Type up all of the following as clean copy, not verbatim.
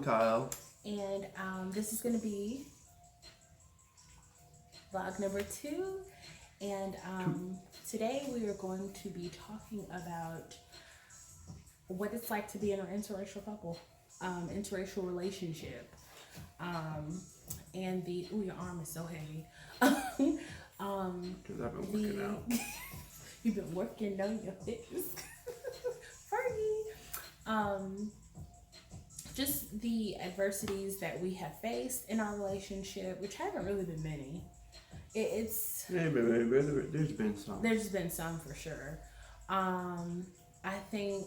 Kyle. And this is going to be vlog number 2. And today we are going to be talking about what it's like to be in an interracial couple, interracial relationship. And ooh, your arm is so heavy. Because I've been working out. You've been working on your hips. Fergie. Just the adversities that we have faced in our relationship, which haven't really been many. There's been some. There's been some for sure. I think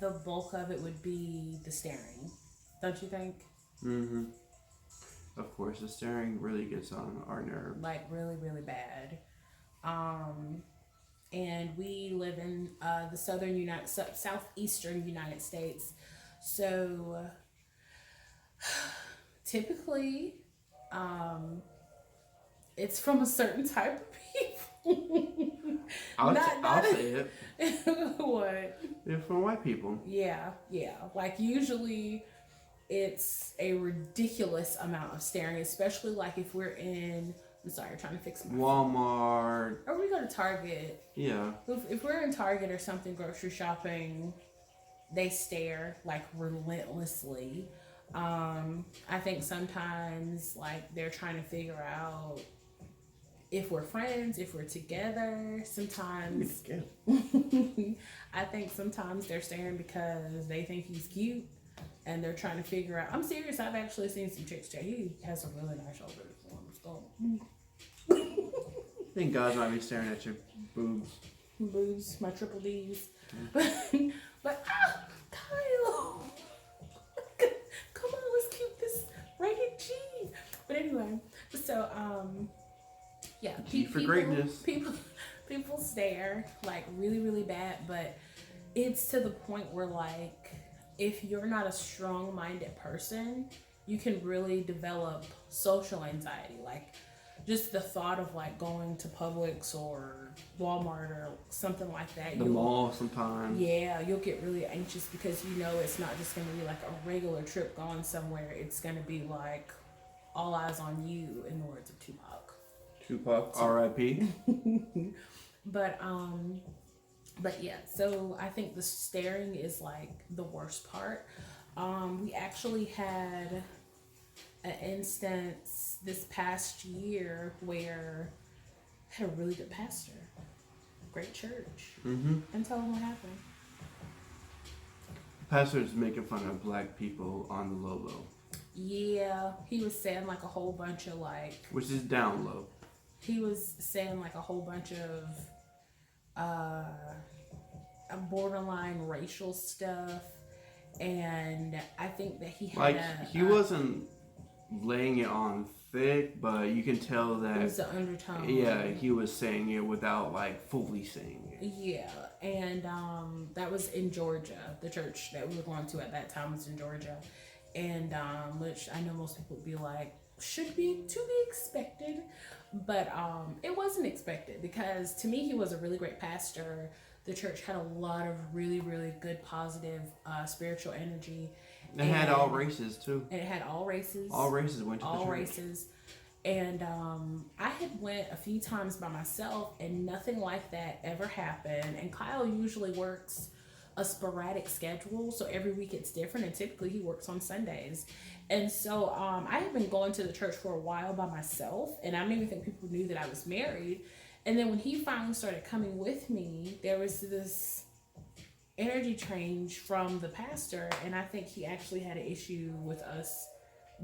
the bulk of it would be the staring. Don't you think? Mm-hmm. Of course, the staring really gets on our nerve. Like really, really bad. And we live in the southeastern United States. So typically, it's from a certain type of people. I'll say it. What? They're from white people. Yeah. Like usually it's a ridiculous amount of staring, especially like if we're in, I'm sorry, I'm trying to fix my Walmart. Or we go to Target. Yeah. If we're in Target or something, grocery shopping, they stare like relentlessly. I think sometimes like they're trying to figure out if we're friends, if we're together. Sometimes I think sometimes they're staring because they think he's cute and they're trying to figure out. I'm serious. I've actually seen some chicks say he has some really nice shoulders. I think guys might be staring at your boobs. My triple D's. But Kyle, come on, let's keep this rated G. But anyway, so yeah, G for greatness. People stare like really, really bad, but it's to the point where like if you're not a strong-minded person, you can really develop social anxiety, like just the thought of like going to Publix or Walmart or something like that. The mall sometimes. Yeah, you'll get really anxious because you know it's not just going to be like a regular trip going somewhere. It's going to be like all eyes on you, in the words of Tupac. R.I.P. But yeah, so I think the staring is like the worst part. We actually had an instance this past year where I had a really good pastor, great church. Mm-hmm. And tell them what happened. Pastor's making fun of black people on the low. Yeah, he was saying like a whole bunch of like, which is down low. He was saying like a whole bunch of borderline racial stuff, and I think that he had he wasn't laying it on thick, but you can tell that it was an undertone. Yeah, he was saying it without like fully saying it. Yeah, and that was in Georgia. The church that we were going to at that time was in Georgia, and which I know most people would be like should be to be expected, but it wasn't expected because to me he was a really great pastor. The church had a lot of really, really good, positive spiritual energy. It had all races too. And it had all races. All races went to the church. All races. And I had went a few times by myself, and nothing like that ever happened. And Kyle usually works a sporadic schedule, so every week it's different. And typically he works on Sundays. And so I had been going to the church for a while by myself, and I don't even think people knew that I was married. And then when he finally started coming with me, there was this energy change from the pastor, and I think he actually had an issue with us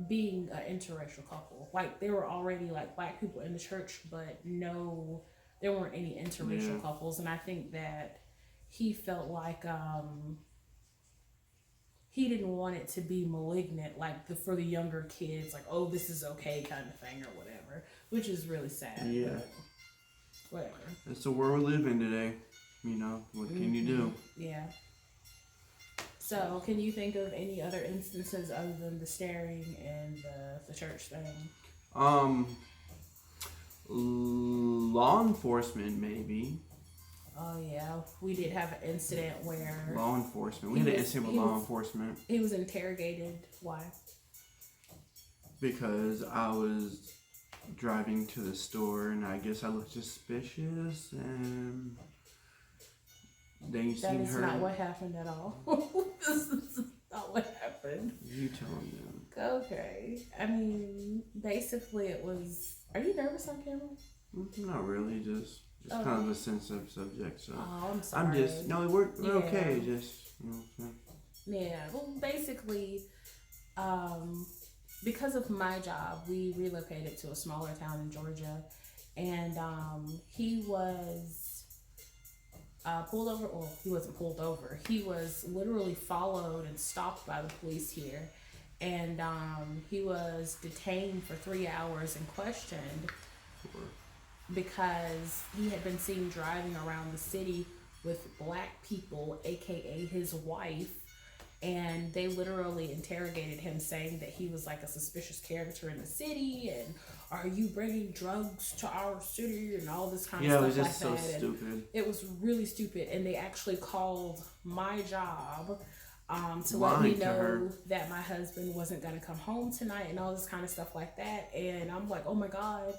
being an interracial couple. Like there were already like black people in the church, but no, there weren't any interracial couples. And I think that he felt like he didn't want it to be malignant, like for the younger kids, like, oh, this is okay kind of thing or whatever, which is really sad. Yeah. Whatever. That's the world we live in today. You know, what can you do? Yeah. So, can you think of any other instances other than the staring and the church thing? Law enforcement, maybe. Oh yeah, we did have an incident where Law enforcement. We had an incident with law enforcement. he was interrogated. Why? Because I was driving to the store and I guess I looked suspicious and then you That seen is her. not what happened at all. This is not what happened. You telling them. Okay. I mean, basically it was... Are you nervous on camera? Not really, just kind of a sensitive subject. So Oh, I'm sorry. I'm just we're okay. Just Yeah. Well, basically, because of my job, we relocated to a smaller town in Georgia, and he was pulled over. Well, he wasn't pulled over. He was literally followed and stalked by the police here, and he was detained for 3 hours and questioned because he had been seen driving around the city with black people, aka his wife, and they literally interrogated him, saying that he was like a suspicious character in the city, and are you bringing drugs to our city, and all this kind of stuff. Yeah, it was just like so that. stupid. And it was really stupid, and they actually called my job to Lying let me to know her. that my husband wasn't going to come home tonight, and all this kind of stuff like that. And I'm like, oh my God.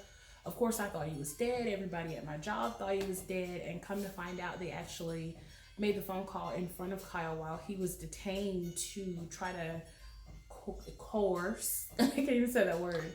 Of course, I thought he was dead. Everybody at my job thought he was dead. And come to find out, they actually made the phone call in front of Kyle while he was detained to try to coerce, I can't even say that word,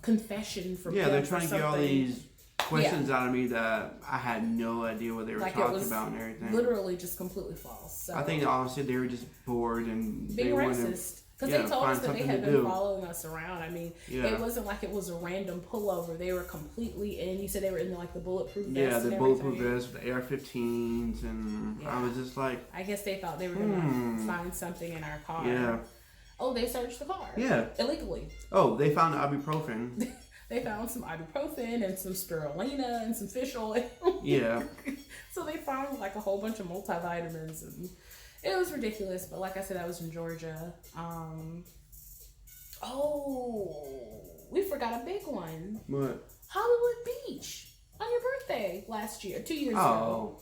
confession from him. Yeah, they're trying to get all these questions Yeah. out of me that I had no idea what they were Like, it talking was about and everything. literally just completely false. So I think honestly they were just bored and being they wanted racist. Because they told find us that they something had to been do. following us around. I mean, Yeah. it wasn't like it was a random pullover. They were completely in. You said they were in like the bulletproof vests. Yeah, the and bulletproof everything. vests with the AR-15s, and I was just like, I guess they thought they were going to find something in our car. yeah. Oh, they searched the car. Yeah. Illegally. Oh, they found ibuprofen. They found some ibuprofen and some spirulina and some fish oil. Yeah. So they found like a whole bunch of multivitamins, and it was ridiculous. But like I said, I was in Georgia. Oh, we forgot a big one. What? Hollywood Beach on your birthday last year, 2 years ago. Oh.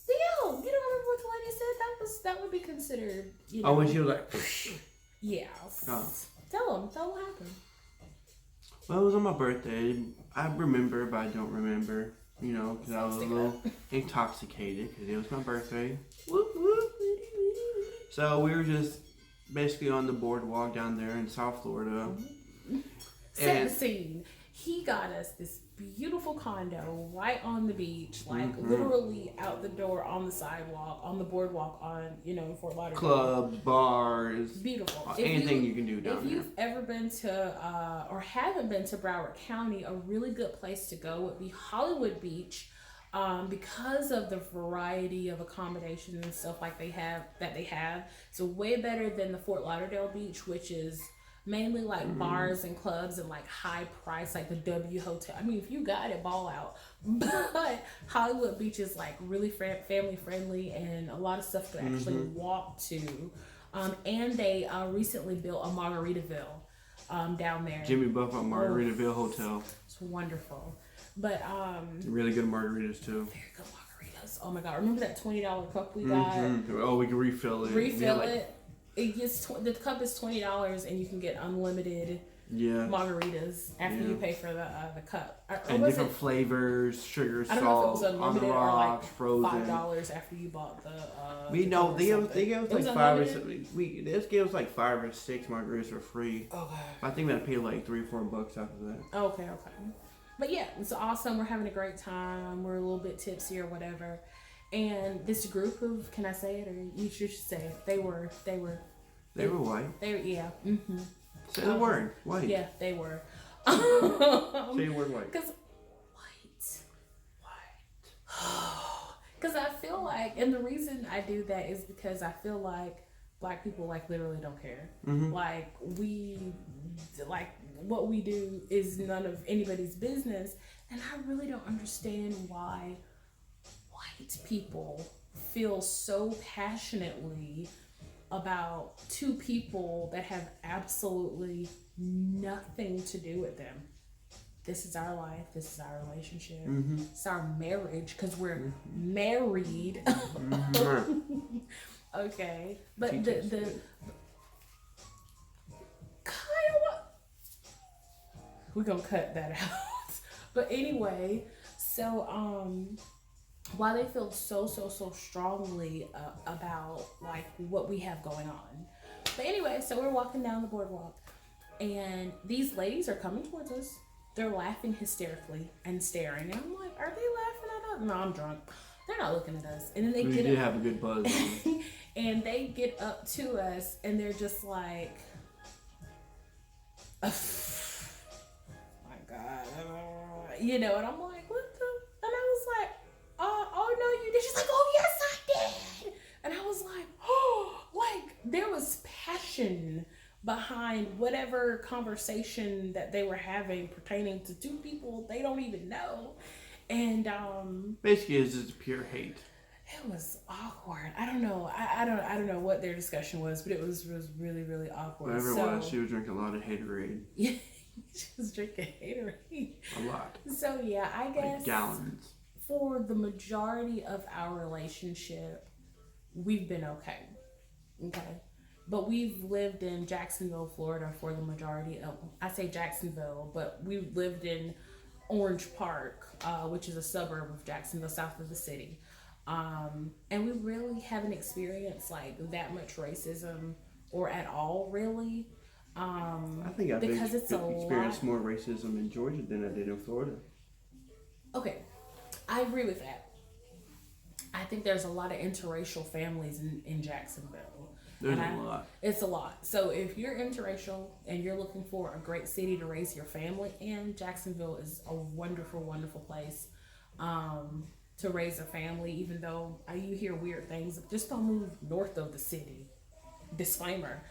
Yo, you don't remember what the lady said? That would be considered. You know, Oh, when she was like, yeah. Oh. Tell them what happened. well, it was on my birthday. I remember, but I don't remember. You know, because I was a Stick it little up. intoxicated because it was my birthday. Whoop, whoop. So we were just basically on the boardwalk down there in South Florida. Set the scene. He got us this beautiful condo right on the beach, like literally out the door on the sidewalk, on the boardwalk, on in Fort Lauderdale. Clubs, bars, Beautiful. anything you can do down If there. you've ever been to or haven't been to Broward County, a really good place to go would be Hollywood Beach, because of the variety of accommodations and stuff like they have. So way better than the Fort Lauderdale Beach, which is mainly like bars and clubs and like high price, like the W Hotel. I mean, if you got it, ball out. But Hollywood Beach is like really family friendly, and a lot of stuff to actually walk to. And they recently built a Margaritaville down there. Jimmy Buffett Margaritaville Hotel. It's wonderful. But Really good margaritas too. very good margaritas. Oh my God! Remember that $20 cup we got? Oh, we can refill it. Refill like, it. It gets the cup is $20, and you can get unlimited Yeah. margaritas after you pay for the cup. Or And was different it? flavors, sugar, I don't know if salt, it was on the unlimited or rocks, like frozen. $5 after you bought the. We the know cup or they gave something. us It was like 5 or unlimited? 6. This gave us like 5 or 6 margaritas for free. Okay. I think we had to pay like $3 or $4 after that. Okay. But yeah, it's awesome. We're having a great time. We're a little bit tipsy or whatever. And this group of, can I say it or you should say it? They were They were white. yeah. Say the word. White. Yeah, they were. Say the word white. Because Because I feel like, and the reason I do that is because I feel like black people like literally don't care. Like what we do is none of anybody's business, and I really don't understand why white people feel so passionately about two people that have absolutely nothing to do with them. this is our life. This is our relationship. Mm-hmm. It's our marriage because we're married. Okay, but the Kyle, what? We're gonna cut that out. But anyway, so while they feel so strongly about like what we have going on, but anyway, so we're walking down the boardwalk, and these ladies are coming towards us. They're laughing hysterically and staring, and I'm like, are they laughing at us? No, I'm drunk. They're not looking at us. And then they We did have a good buzz. and they get up to us, and they're just like, my God, you know. And I'm like, what the? And I was like, oh no, you did. She's like, oh yes, I did. And I was like, oh, like there was passion behind whatever conversation that they were having pertaining to two people they don't even know. And basically it's just pure hate. It was awkward. I don't know. I don't know what their discussion was, but it was really awkward. Whatever it was, she was drinking a lot of haterade. Yeah, she was drinking haterade. A lot. So yeah, I guess like gallons. For the majority of our relationship, we've been okay. Okay. But we've lived in Jacksonville, Florida for the majority of, I say Jacksonville, but we lived in Orange Park, which is a suburb of Jacksonville, south of the city. And we really haven't experienced like that much racism or at all, really. I think I've experienced more racism in Georgia than I did in Florida. Okay, I agree with that. I think there's a lot of interracial families in Jacksonville. There's a lot. It's a lot. So if you're interracial and you're looking for a great city to raise your family in, Jacksonville is a wonderful place to raise a family, even though you hear weird things. Just don't move north of the city. Disclaimer.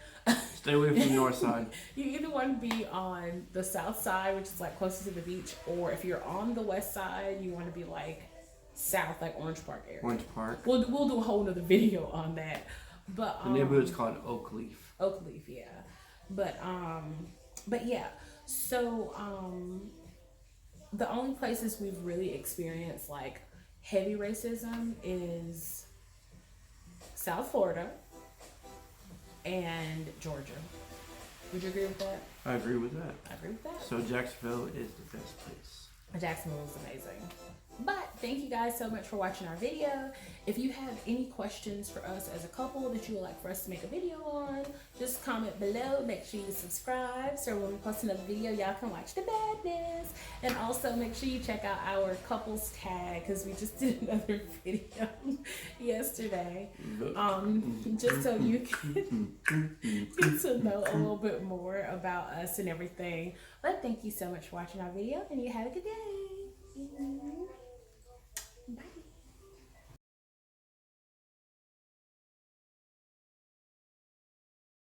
Stay away from the north side. You either want to be on the south side, which is like closest to the beach, or if you're on the west side, you want to be like south, like Orange Park area. Orange Park. We'll do a whole nother video on that. But the neighborhood's called Oakleaf. Oakleaf, yeah. But yeah. So the only places we've really experienced like heavy racism is South Florida and Georgia. Would you agree with that? I agree with that. I agree with that. So Jacksonville is the best place. Jacksonville is amazing. But thank you guys so much for watching our video. If you have any questions for us as a couple that you would like for us to make a video on, just comment below. Make sure you subscribe so when we post another video, y'all can watch the badness. And also make sure you check out our couples tag because we just did another video yesterday. Just so you can get to know a little bit more about us and everything. But thank you so much for watching our video and you have a good day. Bye.